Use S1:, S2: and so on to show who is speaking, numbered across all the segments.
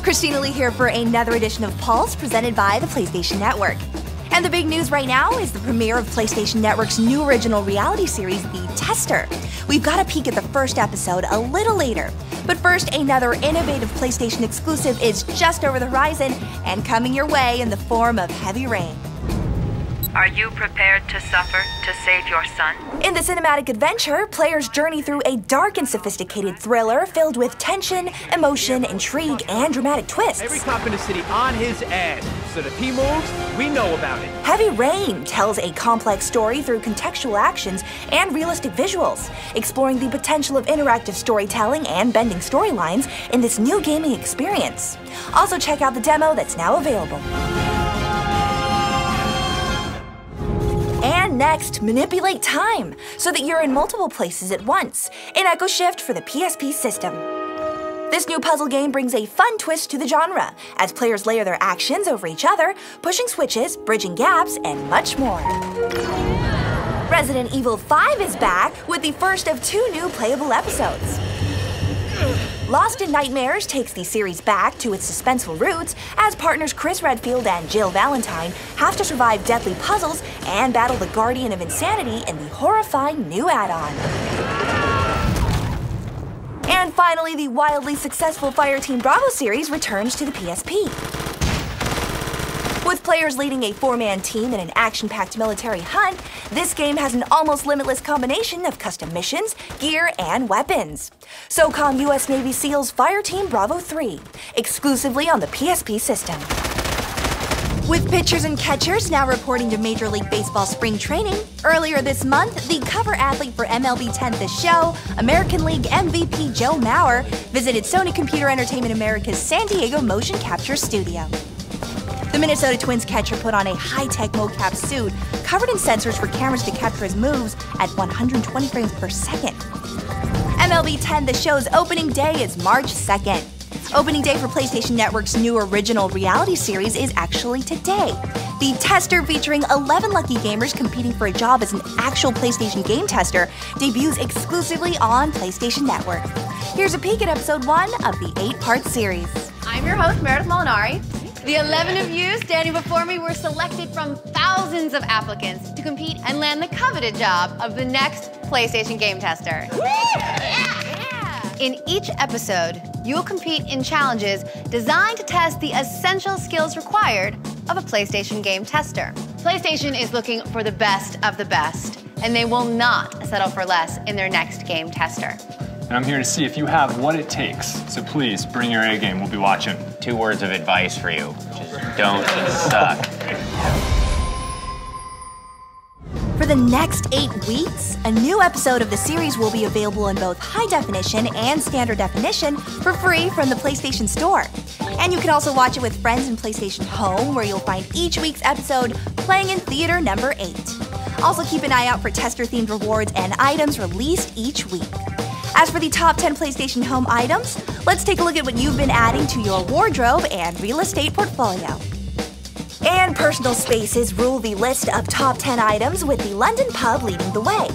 S1: Christina Lee here for another edition of Pulse presented by the PlayStation Network. And the big news right now is the premiere of PlayStation Network's new original reality series, The Tester. We've got a peek at the first episode a little later. But first, another innovative PlayStation exclusive is just over the horizon and coming your way in the form of Heavy Rain.
S2: Are you prepared to suffer to save your son?
S1: In the cinematic adventure, players journey through a dark and sophisticated thriller filled with tension, emotion, intrigue, and dramatic twists.
S3: Every cop in the city on his ass, so that if he moves, we know about it.
S1: Heavy Rain tells a complex story through contextual actions and realistic visuals, exploring the potential of interactive storytelling and bending storylines in this new gaming experience. Also check out the demo that's now available. And next, manipulate time so that you're in multiple places at once in Echo Shift for the PSP system. This new puzzle game brings a fun twist to the genre as players layer their actions over each other, pushing switches, bridging gaps, and much more. Resident Evil 5 is back with the first of 2 new playable episodes. Lost in Nightmares takes the series back to its suspenseful roots as partners Chris Redfield and Jill Valentine have to survive deadly puzzles and battle the Guardian of Insanity in the horrifying new add-on. And finally, the wildly successful Fireteam Bravo series returns to the PSP. With players leading a 4-man team in an action-packed military hunt, this game has an almost limitless combination of custom missions, gear, and weapons. SOCOM US Navy SEALs Fireteam Bravo 3, exclusively on the PSP system. With pitchers and catchers now reporting to Major League Baseball spring training, earlier this month, the cover athlete for MLB 10 The Show, American League MVP Joe Mauer, visited Sony Computer Entertainment America's San Diego Motion Capture Studio. The Minnesota Twins catcher put on a high-tech mocap suit covered in sensors for cameras to capture his moves at 120 frames per second. MLB 10 The Show's opening day is March 2nd. Opening day for PlayStation Network's new original reality series is actually today. The Tester, featuring 11 lucky gamers competing for a job as an actual PlayStation game tester, debuts exclusively on PlayStation Network. Here's a peek at episode 1 of the 8-part series.
S4: I'm your host, Meredith Molinari. The 11 of you standing before me were selected from thousands of applicants to compete and land the coveted job of the next PlayStation game tester. In each episode, you will compete in challenges designed to test the essential skills required of a PlayStation game tester. PlayStation is looking for the best of the best, and they will not settle for less in their next game tester.
S5: And I'm here to see if you have what it takes. So please, bring your A game. We'll be watching.
S6: 2 words of advice for you. Just don't suck.
S1: For the next 8 weeks, a new episode of the series will be available in both high definition and standard definition for free from the PlayStation Store. And you can also watch it with friends in PlayStation Home, where you'll find each week's episode playing in theater number 8. Also keep an eye out for tester-themed rewards and items released each week. As for the top 10 PlayStation Home items, let's take a look at what you've been adding to your wardrobe and real estate portfolio. And personal spaces rule the list of top 10 items, with the London pub leading the way.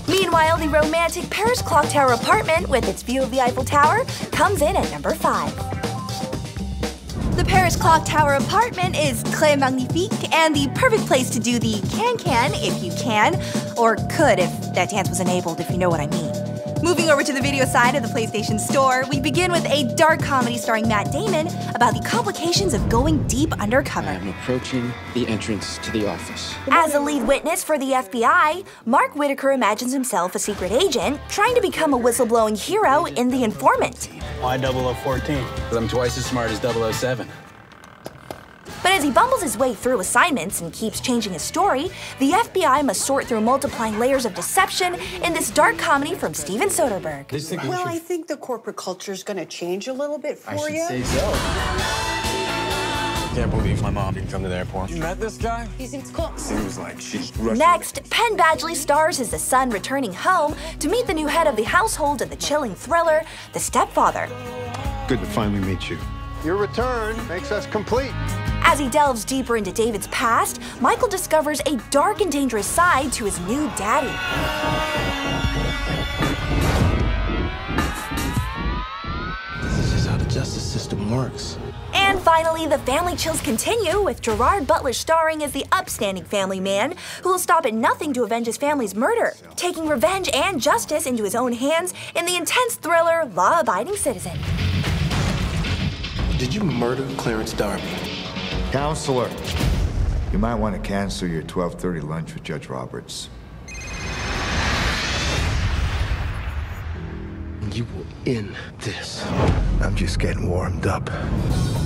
S1: Meanwhile, the romantic Paris Clock Tower apartment with its view of the Eiffel Tower comes in at number 5. The Paris Clock Tower apartment is très magnifique and the perfect place to do the can-can if you can, or could if that dance was enabled, if you know what I mean. Moving over to the video side of the PlayStation Store, we begin with a dark comedy starring Matt Damon about the complications of going deep undercover.
S7: I'm approaching the entrance to the office.
S1: As a lead witness for the FBI, Mark Whitaker imagines himself a secret agent trying to become a whistleblowing hero in The Informant.
S8: Why 0014?
S7: Because I'm twice as smart as 007.
S1: But as he bumbles his way through assignments and keeps changing his story, the FBI must sort through multiplying layers of deception in this dark comedy from Steven Soderbergh.
S9: Well, I think the corporate culture is going to change a little bit for you.
S7: I should say so.
S8: Can't believe my mom didn't come to the airport. You met this guy?
S9: He seems cool.
S8: Seems like she's rushing.
S1: Next, Penn Badgley stars as the son returning home to meet the new head of the household in the chilling thriller, The Stepfather.
S10: Good to finally meet you.
S11: Your return makes us complete.
S1: As he delves deeper into David's past, Michael discovers a dark and dangerous side to his new daddy.
S7: This is just how the justice
S8: works.
S1: And finally, the family chills continue with Gerard Butler starring as the upstanding family man who will stop at nothing to avenge his family's murder, taking revenge and justice into his own hands in the intense thriller Law-Abiding Citizen.
S8: Did you murder Clarence Darby?
S12: Counselor, you might want to cancel your 12:30 lunch with Judge Roberts.
S8: You will end this.
S12: I'm just getting warmed up.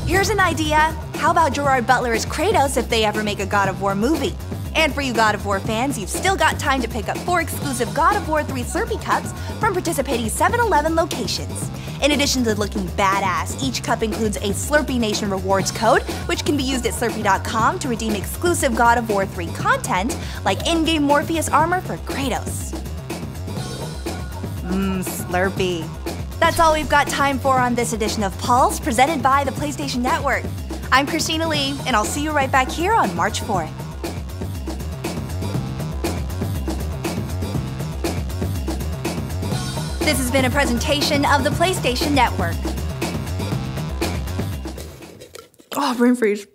S1: Here's an idea. How about Gerard Butler as Kratos if they ever make a God of War movie? And for you God of War fans, you've still got time to pick up 4 exclusive God of War 3 Slurpee cups from participating 7-Eleven locations. In addition to looking badass, each cup includes a Slurpee Nation rewards code, which can be used at Slurpee.com to redeem exclusive God of War 3 content, like in-game Morpheus armor for Kratos. Slurpee. That's all we've got time for on this edition of Pulse, presented by the PlayStation Network. I'm Christina Lee, and I'll see you right back here on March 4th. This has been a presentation of the PlayStation Network. Oh, brain freeze.